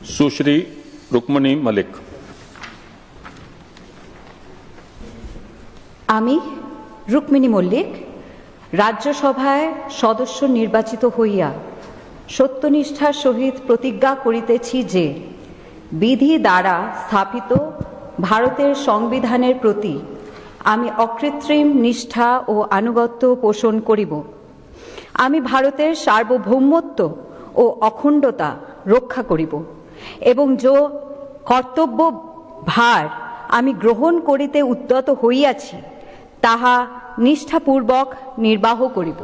सुश्री रुक्मणी मलिक। আমি রুক্মিণী মল্লিক রাজ্যসভায় সদস্য নির্বাচিত হইয়া সত্যনিষ্ঠার সহিত প্রতিজ্ঞা করিতেছি যে বিধি দ্বারা স্থাপিত ভারতের সংবিধানের প্রতি আমি অকৃত্রিম নিষ্ঠা ও আনুগত্য পোষণ করিব। আমি ভারতের সার্বভৌমত্ব ও অখণ্ডতা রক্ষা করিব এবং যে কর্তব্য ভার আমি গ্রহণ করিতে উদ্যত হইয়াছি তাহা নিষ্ঠাপূর্বক নির্বাহ করিব।